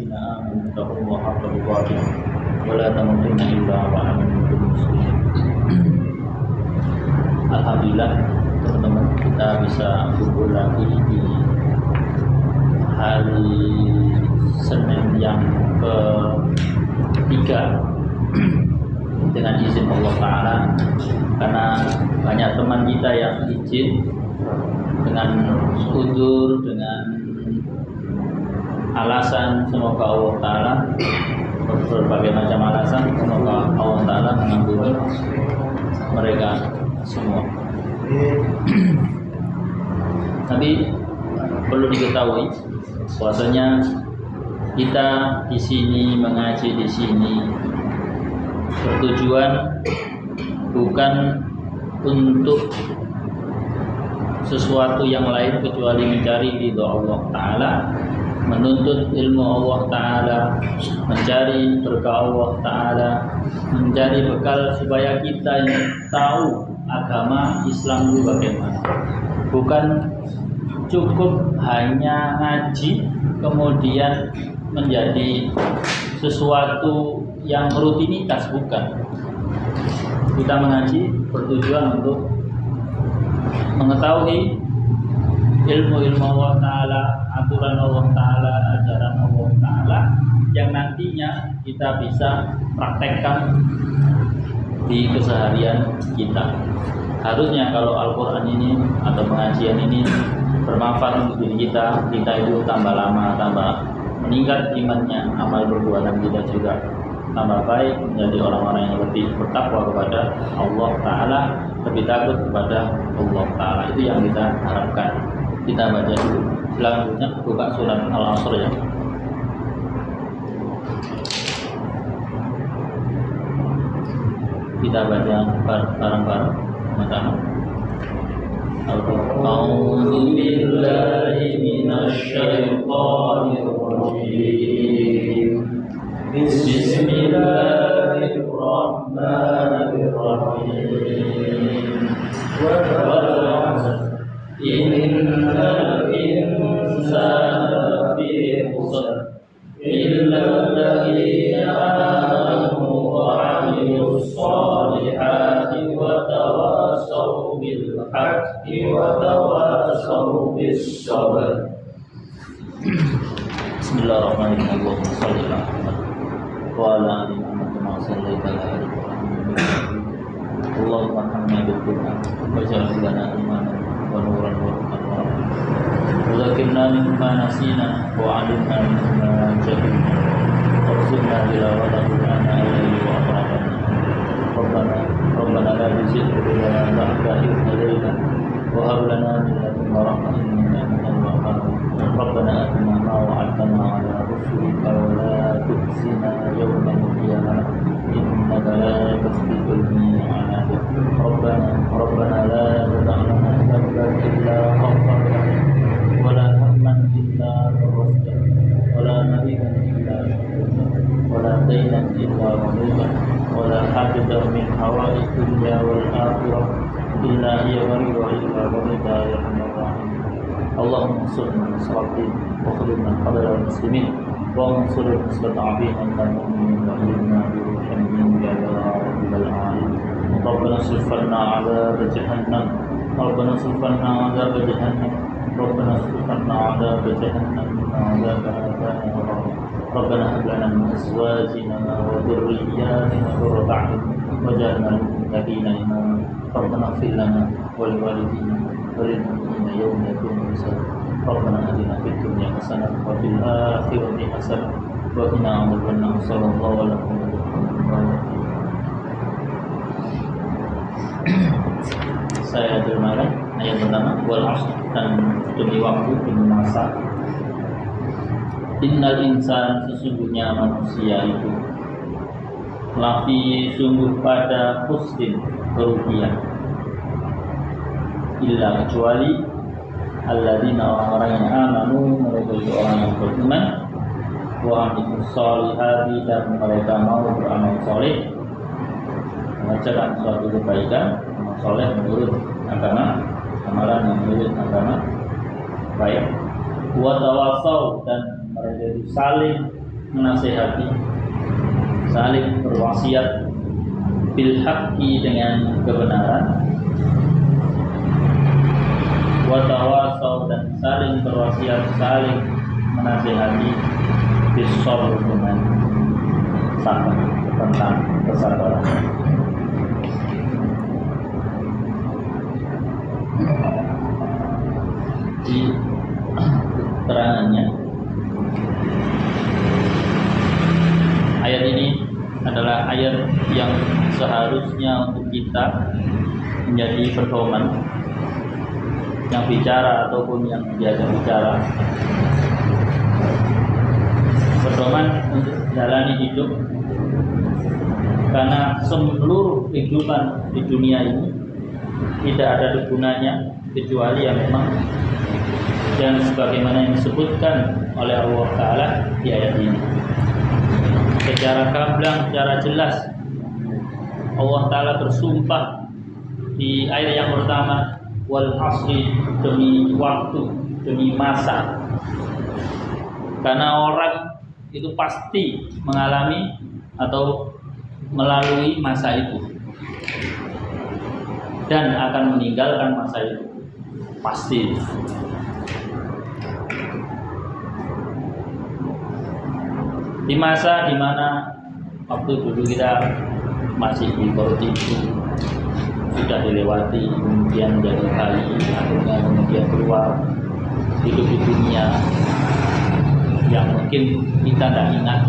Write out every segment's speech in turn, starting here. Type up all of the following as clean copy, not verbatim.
الذين آمنوا اتقوا الله حق تقاته ولا تموتن إلا وأنتم مسلمون. Alhamdulillah teman-teman, kita bisa kumpul lagi di hari Senin yang ketiga dengan izin Allah Ta'ala, karena banyak teman kita yang izin dengan udzur, dengan alasan, semoga Allah Ta'ala, berbagai macam alasan, semoga Allah Ta'ala mengampuni mereka semua. Tapi perlu diketahui bahwasanya kita di sini mengaji di sini bertujuan bukan untuk sesuatu yang lain kecuali mencari ridha Allah Ta'ala, menuntut ilmu Allah Ta'ala, mencari berkah Allah Ta'ala, mencari bekal supaya kita tahu agama Islam itu bagaimana. Bukan cukup hanya ngaji kemudian menjadi sesuatu yang rutinitas, bukan. Kita mengaji bertujuan untuk mengetahui ilmu-ilmu Allah Ta'ala, aturan Allah Ta'ala, ajaran Allah Ta'ala yang nantinya kita bisa praktekkan di keseharian kita. Harusnya kalau Al-Quran ini atau pengajian ini bermanfaat untuk diri kita, kita itu tambah lama, tambah meningkat imannya, amal perbuatan kita juga tambah baik, menjadi orang-orang yang lebih bertakwa kepada Allah Ta'ala, lebih takut kepada Allah Ta'ala. Itu yang kita harapkan. Kita baca dulu. Selanjutnya buka surat Al-Asr ya. Kita baca bareng-bareng. Pertama, A'udzu billahi minasy syaithanir rajim. Bismillahirrahmanirrahim. Innal insana lafi khusr illa alladziina aamanu wa 'amilus shalihati wa tawassaw bil haqqi wa tawassaw bis sabr. Bismillahirrahmanirrahim. Allahumma shalli ala Muhammad wa ala ali Muhammad kama shallaita ala ali Ibrahim. Allahumma arhamna bil Qur'an waj'al lana imanan wa nuran wa rahmatan wa zakirna mimma nasina wa 'allimna mimma jahilna warzuqna tilawatahu ana alayhi wa aqrabana. Rabbana la tuzigh qulubana ba'da idh hadaytana wa hab lana min ladunka rahmatan innaka antal wahhab. Rabbana atina ma wa'adtana 'ala rusulika wa la tukhzina yawmal qiyamah innaka la tukhzil mi'ad. Rabbana la tad'u lana dhanban illa ghafartahu wa la hamman illa farajtahu wa la maridan illa shafaytahu wa la daynan illa qadaytahu wa la hajatan min hawaij dunya wal akhirah illa hiya illa qadaytaha ya arhamar rahimin. Allahumma ansurna nasratin wa khudna qadara muslimin wa ansur al-mustad'afin al-mu'minin wa inna biruhin minka ya rabbal alamin. Rabbana srif 'anna 'adzab jahannam. Rabbana srif 'anna 'adzab jahannam. Rabbana srif 'anna 'adzab jahannam. 'Adzabaha kana gharama. Rabbana hab lana min azwajina wa dhurriyyatina qurrata a'yun waj'alna lil muttaqina imama. Rabbana ighfir lana wa li walidina wa lil mu'minina yawma yaqumul hisab. Rabbana atina fid dunya hasanah wa fil akhirati hasanah wa qina adzabannar. Sallallahu alaihi wasallam. Saya terjemahkan ayat pertama, wal 'ashr, dan demi waktu, demi masa. Innal insan, sesungguhnya manusia itu, lafi, sungguh pada khusrin, kerugian, illa, kecuali alladzina, orang-orang yang amanu, mereka itu orang yang beriman, wa amilus shalihati, dan mereka mau beramal saleh, mengerjakan suatu kebaikan, amal saleh menurut agama, amalan yang menurut agama baik. Wa tawasau, dan mereka itu saling menasehati, saling berwasiat bil haqqi dengan kebenaran, wa tawasau dan saling berwasiat, saling menasehati bis sabr dengan sabar, tentang kesabaran. Di keterangannya, ayat ini adalah ayat yang seharusnya untuk kita menjadi pedoman yang bicara ataupun yang biasa bicara, pedoman untuk jalani hidup, karena seluruh kehidupan di dunia ini tidak ada gunanya kecuali yang memang yang sebagaimana yang disebutkan oleh Allah Ta'ala di ayat ini secara gamblang, secara jelas. Allah Ta'ala bersumpah di ayat yang pertama, wal asri, demi waktu, demi masa, karena orang itu pasti mengalami atau melalui masa itu dan akan meninggalkan masa itu pasti. Di masa dimana waktu dulu kita masih di perut ibu sudah dilewati, kemudian menjadi bayi, akhirnya kemudian keluar hidup di dunia yang mungkin kita tidak ingat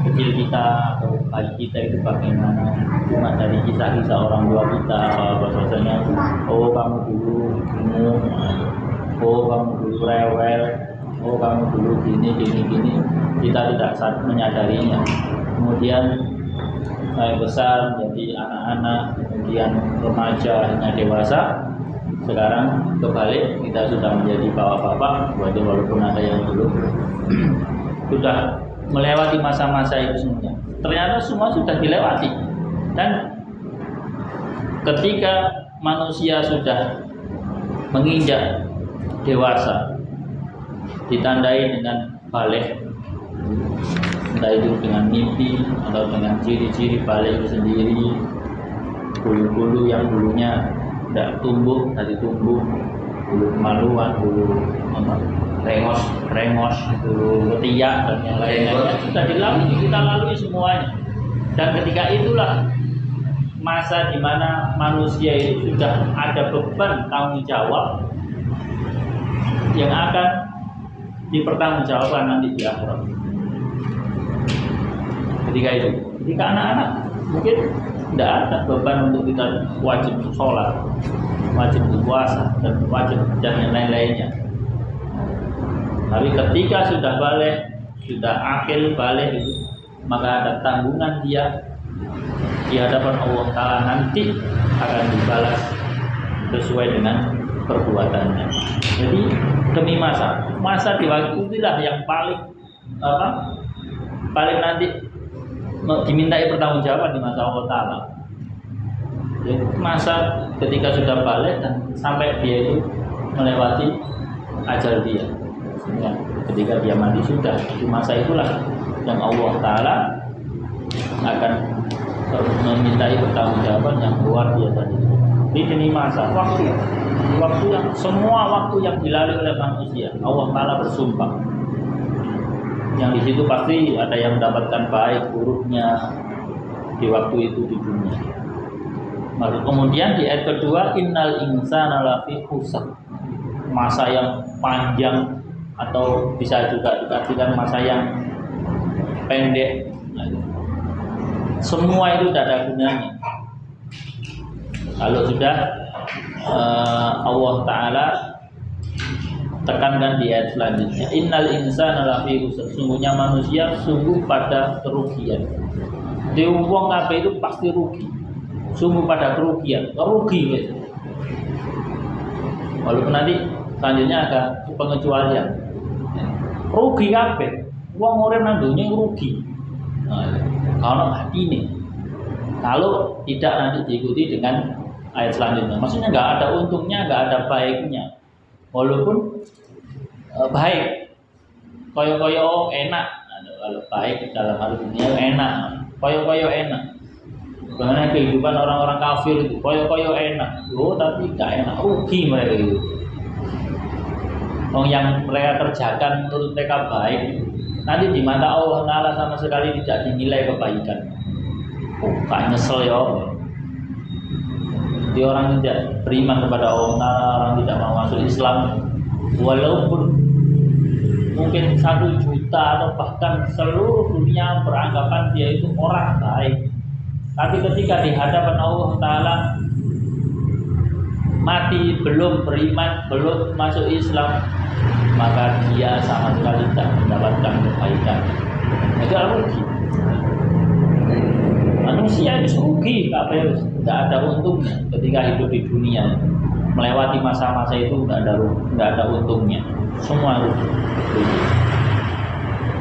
kecil kita atau bayi kita itu bagaimana, cuma dari kisah-kisah orang tua kita bahwasanya oh kamu dulu gemuk, oh kamu dulu rewel, oh kamu dulu gini, kita tidak menyadarinya. Kemudian besar menjadi anak-anak, kemudian remaja, hingga dewasa. Sekarang kebalik, kita sudah menjadi bapak-bapak, walaupun ada yang dulu sudah melewati masa-masa itu semuanya. Ternyata semua sudah dilewati. Dan ketika manusia sudah menginjak dewasa, ditandai dengan balik, entah itu dengan mimpi atau dengan ciri-ciri balik itu sendiri, bulu-bulu yang dulunya tidak tumbuh, tadi tumbuh, bulu kemaluan, bulu rengos, bulu ketiak dan yang lain-lainnya sudah dilalui, kita lalui semuanya. Dan ketika itulah masa di mana manusia itu sudah ada beban tanggung jawab yang akan dipertanggungjawabkan nanti di akhirat. Ketika anak-anak mungkin tidak ada beban untuk kita wajib sholat, wajib berpuasa, dan wajib dan yang lain-lainnya. Tapi ketika sudah balik, sudah akil balik itu, maka ada tanggungan dia di hadapan Allah Ta'ala, nanti akan dibalas sesuai dengan perbuatannya. Jadi demi masa di waktu itulah yang paling nanti dimintai pertanggungjawaban di masa Allah Ta'ala. Ya, masa ketika sudah balik dan sampai dia itu melewati ajal dia. Ya, ketika dia mati sudah, di masa itulah yang Allah Ta'ala akan memintai pertanggungjawaban yang luar biasa. Ini masa waktu yang semua waktu yang dilalui oleh manusia, Allah Ta'ala bersumpah. Yang di situ pasti ada yang mendapatkan baik buruknya di waktu itu di dunia. Lalu kemudian di ayat kedua, innal insana lafi khusr, masa yang panjang atau bisa juga diartikan masa yang pendek. Semua itu tidak ada gunanya. Kalau sudah Allah Ta'ala tekankan di ayat selanjutnya, innal insana lafi khusr, sungguhnya manusia sungguh pada kerugian. Di wong kabeh itu pasti rugi, sungguh pada kerugian, rugi gitu. Walaupun nanti selanjutnya ada pengecualian, rugi kabeh, wong urip nang donya rugi. Kalau hati ini, kalau tidak nanti diikuti dengan ayat selanjutnya, maksudnya nggak ada untungnya, nggak ada baiknya. Walaupun baik, koyo enak, kalau baik dalam hal dunia enak, koyo-koyo enak. Bagaimana kehidupan orang-orang kafir itu koyo-koyo enak, tapi gak enak, rugi mereka itu. Yang mereka kerjakan menurut mereka baik, nanti di mata Allah Ta'ala sama sekali tidak dinilai kebaikan. Gak nyesel ya. Jadi orang tidak beriman kepada Allah Ta'ala, orang tidak mau masuk Islam, walaupun mungkin 1 juta atau bahkan seluruh dunia beranggapan dia itu orang baik, tapi ketika di hadapan Allah Ta'ala mati belum beriman, belum masuk Islam, maka dia sama sekali tidak mendapatkan kebaikan. Itu rugi. Manusia itu rugi, tidak ada untungnya ketika hidup di dunia. Melewati masa-masa itu tidak ada untungnya. Semua rugi.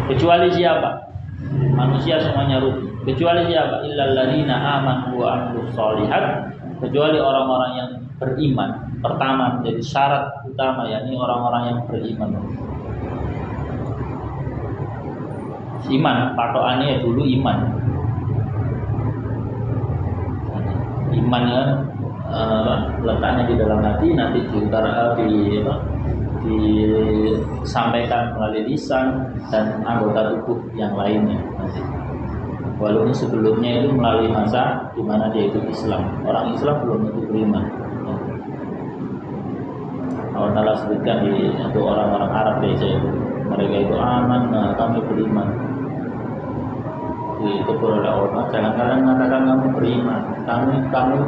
Kecuali siapa? Manusia semuanya rugi. Kecuali siapa? Illal ladzina amanu wa amilus sholihat. Kecuali orang-orang yang beriman. Pertama menjadi syarat utama, yakni orang-orang yang beriman. Iman, patokannya dulu iman. Iman kan letaknya di dalam hati, nanti disampaikan melalui lisan dan anggota tubuh yang lainnya. Walaupun sebelumnya itu melalui masa di mana dia itu Islam. Orang Islam belum tentu beriman. Allah Ta'ala sebutkan untuk orang-orang Arab biasa itu, mereka itu aman, kami beriman. Ditegur oleh Allah, jangan kalian mengatakan kamu beriman,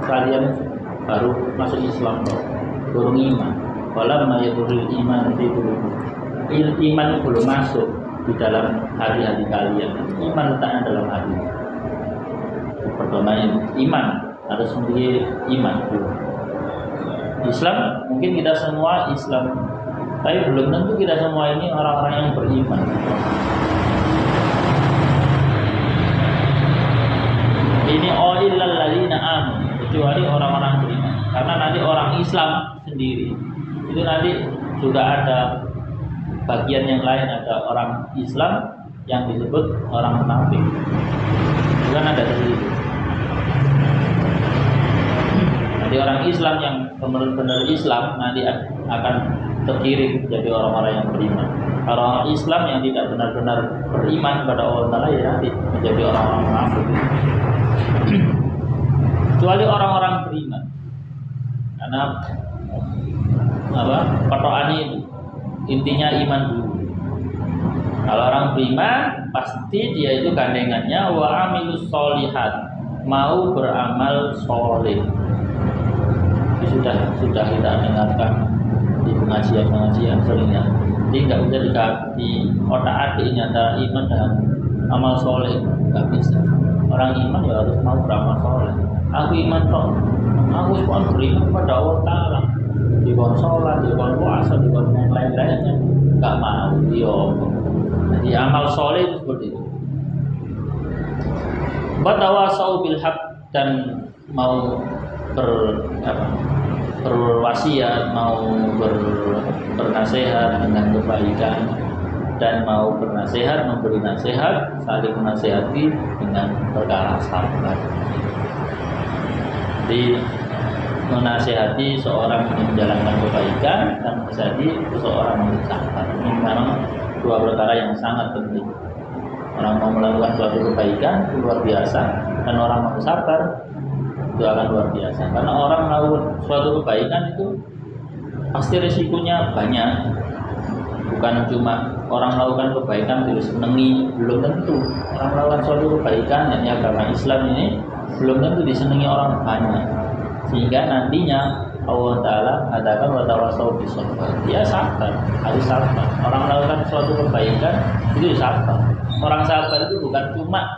kalian baru masuk Islam loh, belum iman. Walamma yadkhulul iman fi qulubikum. Iman belum masuk di dalam hati-hati kalian. Iman letaknya dalam hati. Pertamanya iman, harus memiliki iman dulu. Islam, mungkin kita semua Islam, tapi belum tentu kita semua ini orang-orang yang beriman. Ini illal ladzina amanu, kecuali orang-orang beriman. Karena nanti orang Islam sendiri itu nanti juga ada bagian yang lain, ada orang Islam yang disebut orang munafik. Bukan ada sendiri. Nanti orang Islam yang benar-benar Islam nanti akan terkirim menjadi orang-orang yang beriman. Orang Islam yang tidak benar-benar beriman kepada Allah Ta'ala ya nanti menjadi orang-orang munafik. Kecuali orang-orang beriman. Karena patokannya itu intinya iman dulu. Kalau orang beriman pasti dia itu gandengannya wa amilus sholihat, mau beramal soleh. Sudah kita dengarkan di pengajian seringnya. Jadi nggak bisa di otak-atik antara iman dan amal soleh, nggak bisa. Orang iman ya harus mau beramal soleh. Aku iman kok, aku cuma beriman kepada Allah Ta'ala. Dikon sholat, dikon puasa, dikon yang lain-lainnya, nggak mau dia. Jadi amal soleh itu seperti itu. Watawasau bil haq, dan mau berwasiat, mau bernasihat dengan kebaikan, dan mau bernasihat, memberi nasihat, saling menasihati dengan perkara sabar. Jadi menasihati seorang yang menjalankan kebaikan dan menasihati seseorang yang sabar. Ini memang dua perkara yang sangat penting. Orang mau melakukan suatu kebaikan itu luar biasa, dan orang mau sabar itu akan luar biasa. Karena orang melakukan suatu kebaikan itu pasti risikonya banyak. Bukan cuma orang melakukan kebaikan terus senengi, belum tentu. Orang melakukan suatu kebaikan, yakni agama Islam ini, belum tentu disenangi orang banyak. Sehingga nantinya Allah Ta'ala katakan watawasau bisabr. Dia sabar, harus sabar. Orang melakukan suatu kebaikan itu sabar. Orang sabar itu bukan cuma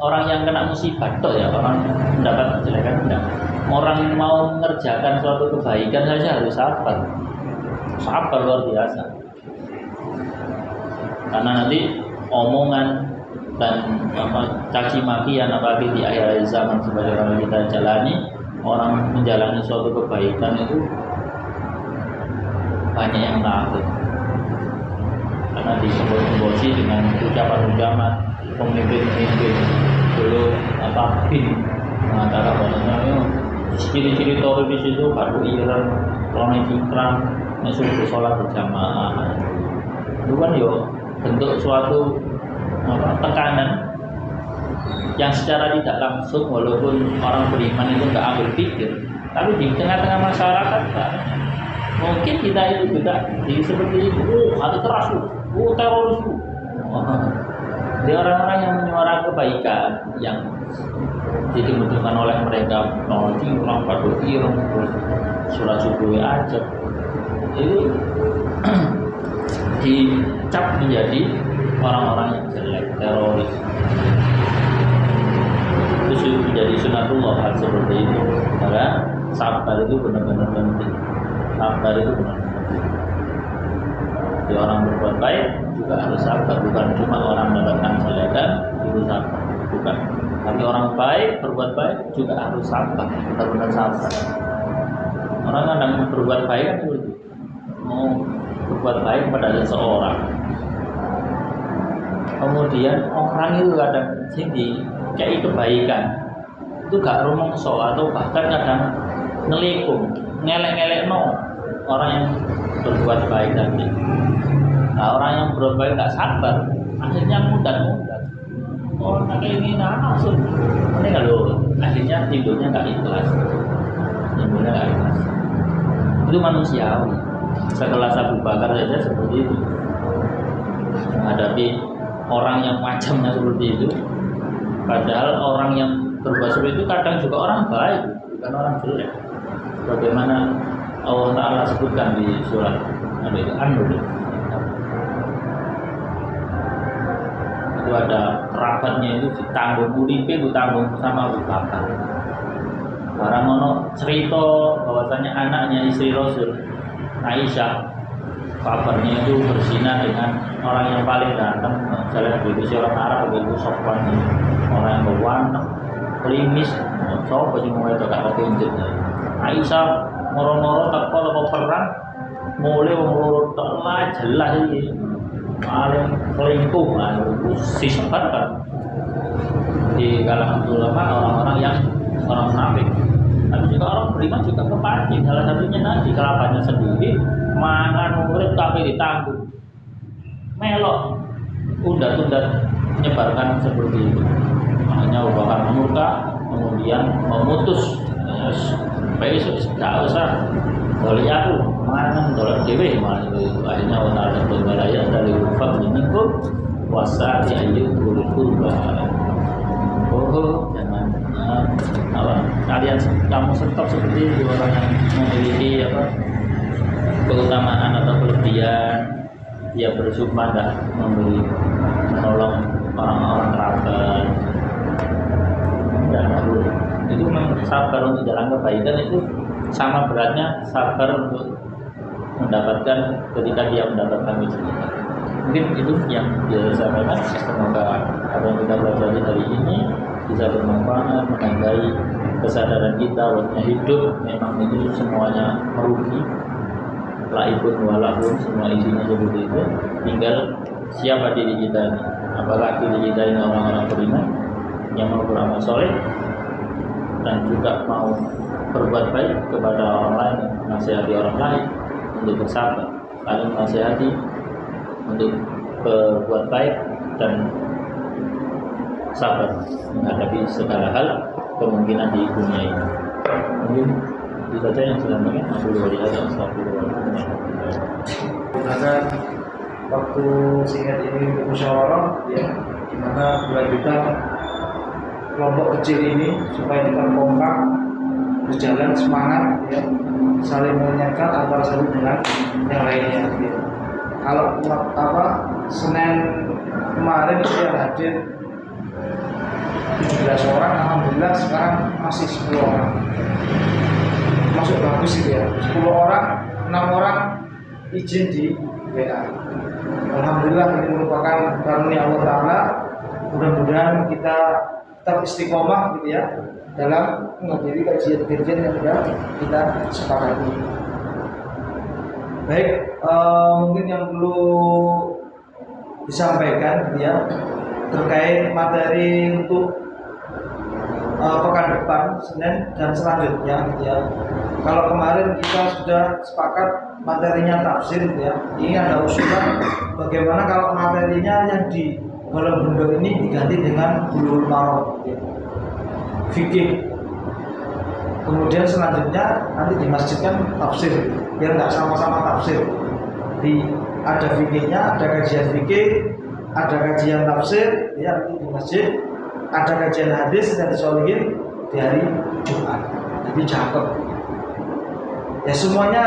orang yang kena musibah toh ya, orang mendapat kejelekan, enggak. Orang mau mengerjakan suatu kebaikan saja harus sabar. Sabar luar biasa. Karena nanti omongan dan caci makian apalagi di akhir zaman sebagaimana kita jalani, orang menjalani suatu kebaikan itu banyak yang takut. karena disembol-sembosi dengan ucapan-ucapan pemimpin-pemimpin dulu bin mengatakan bahwasanya ciri-ciri teroris itu baru ireng, kronik cingkrang, suruh sholat berjamaah. Itu kan yo bentuk suatu tekanan yang secara tidak langsung, walaupun orang beriman itu nggak ambil pikir, tapi di tengah-tengah masyarakat mungkin kita itu juga seperti itu. Hati keras teroris di orang-orang yang menyuarakan kebaikan yang dibentukkan oleh mereka cingkrang, padu ireng, terus sholat subuh aja itu dicap menjadi orang-orang yang jelek, teroris. Itu menjadi sunatullah hal seperti itu. Karena sabar itu benar-benar penting. Sabar itu benar-benar penting. Jadi orang berbuat baik juga harus sabar, bukan cuma orang mendapatkan kejelekan itu sabar, bukan. Tapi orang baik berbuat baik juga harus sabar, benar-benar sabar. Orang kadang berbuat baik kan seperti mau berbuat baik kepada seseorang, kemudian orang itu kadang sini kayak kebaikan itu gak rumongso atau bahkan kadang ngelikung, ngelek-ngelek orang yang berbuat baik tadi. Nah, orang yang berbuat baik gak sabar, akhirnya mudah-mudah. Oh, kayak ini langsung. Ini kalau akhirnya tidurnya gak ikhlas, tidurnya gak ikhlas. Itu manusiawi. Sekelas Abu Bakar saja seperti itu, menghadapi orang yang macamnya seperti itu. Padahal orang yang berbuat seperti itu kadang juga orang baik, bukan orang jelek. Bagaimana Allah Ta'ala sebutkan di surat An-Nur. Itu ada kerabatnya itu ditanggung, uripe ditanggung sama Abu Bakar. Barang ono cerita bahwasanya anaknya istri Rasul Aisyah, kabarnya itu berzina dengan orang yang paling ganteng, jalan begitu orang Arab begitu sopan, orang yang berwarna, klimis, coba cuma itu gak ketinjit. Aisyah moro-moro tak kalau perang, mulai mengurut telah jelas ini, paling selingkuh, si sempat kan di kalangan ulama orang-orang yang orang munafik. Tapi juga orang beriman juga kepancing. Salah satunya nanti kerabatnya sendiri mangan murid tapi ditanggung, melok, tunda-tunda menyebarkan seperti itu. Makanya bahkan murka, kemudian memutus. Besok tidak usah boleh aku mangan dollar dewe malah itu. Akhirnya orang ada berbalaya dari ufak menyinggung puasa diayuh kurba. Oh, jangan kalian kamu stop seperti itu, orang yang memiliki keutamaan atau kelebihan, dia bersumpah tidak menolong orang-orang kerabat, tidak boleh. Itu memang sabar untuk jalan kebaikan itu sama beratnya sabar untuk mendapatkan ketika dia mendapatkan ujian. Mungkin itu yang bisa saya sampaikan. Semoga apa yang kita pelajari hari ini bisa bermanfaat, menandai kesadaran kita bahwa hidup memang itu semuanya merugi, laibun walahun, semua isinya seperti itu. Tinggal siapa diri kita ini, apakah diri kita ini orang-orang beriman yang mau beramal soleh dan juga mau berbuat baik kepada orang lain, nasihati orang lain untuk bersabar, saling nasihati untuk berbuat baik dan sabar menghadapi segala hal kemungkinan di dunia ini. Mungkin itu saja yang saya sampaikan. Karena waktu singkat ini musyawarah ya, dimana kelanjutan kelompok kecil ini supaya kita kompak berjalan semangat ya, saling mengingatkan antara satu dengan yang lainnya ya. Kalau Senin kemarin yang hadir 17 orang, alhamdulillah sekarang masih 10 orang. Masuk bagus itu ya. 10 orang, 6 orang izin di WA. Alhamdulillah ini merupakan karunia Allah Ta'ala. Mudah-mudahan kita tetap istiqomah gitu ya dalam menghadiri kajian-kajian yang sudah kita sepakati. Baik, mungkin yang perlu disampaikan gitu ya terkait materi untuk pekan depan Senin dan selanjutnya gitu ya. Kalau kemarin kita sudah sepakat materinya tafsir gitu ya. Ini ada usulan bagaimana kalau materinya yang di Golong Bendo ini diganti dengan Bulughul Maram gitu ya. Fikih. Kemudian selanjutnya nanti di masjid kan tafsir, biar nggak sama-sama tafsir. Ada fikihnya, ada kajian fikih, ada kajian tafsir, ya nanti di masjid. Ada kajian hadis dan disolihin di hari Jumat. Jadi cakep. Ya semuanya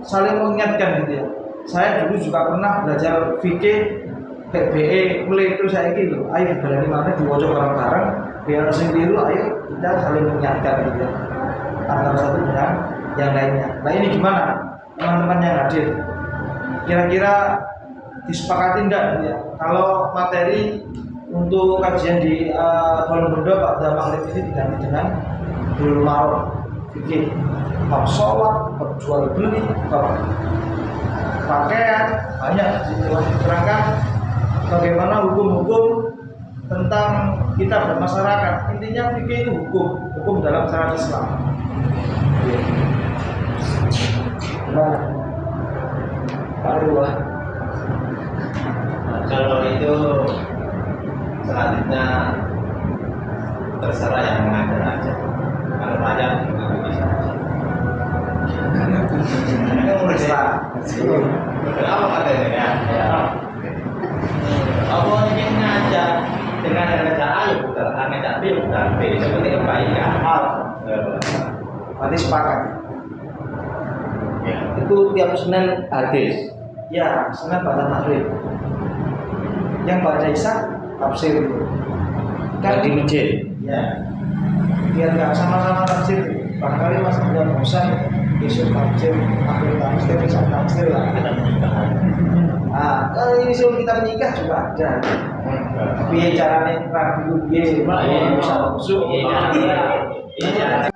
saling mengingatkan gitu ya. Saya dulu juga pernah belajar fikih PBE mulai itu saya gitu. Ayo berani mana diwocok bareng-bareng biar sendiri ayo kita saling mengingatkan gitu ya. Antara satu dengan yang lainnya. Nah ini gimana teman-teman yang hadir? Kira-kira disepakati enggak gitu ya? Kalau materi untuk kajian di Golong Bendo pada maghrib ini diganti dengan Bulughul Maram fikih, bab sholat, bab jual beli, bab pakaian, banyak diterangkan bagaimana hukum-hukum tentang kita bermasyarakat. Intinya fikih itu hukum dalam syariat Islam. Nah, Pak Ruah. Kalau itu selanjutnya terserah yang mengajar aja. Kalau pelajar nggak bisa aja. Ini terserah. Apa katanya ya? Allah ingin ngajar dengan kerja ayo bukan ngajak B bukan B seperti kebaikan hal. Berarti sepakat. Ya. Itu tiap Senin hadis. Ya, Senin pada maghrib. Yang baca Isya tafsir itu. Kan di masjid. Ya, biar nggak sama-sama tafsir. Barangkali mas udah bosan besok tafsir, akhir tafsir, bisa tafsir lah. Nah, kalau ini sebelum kita menikah juga ada. Tapi caranya rapi, bisa masuk. Iya.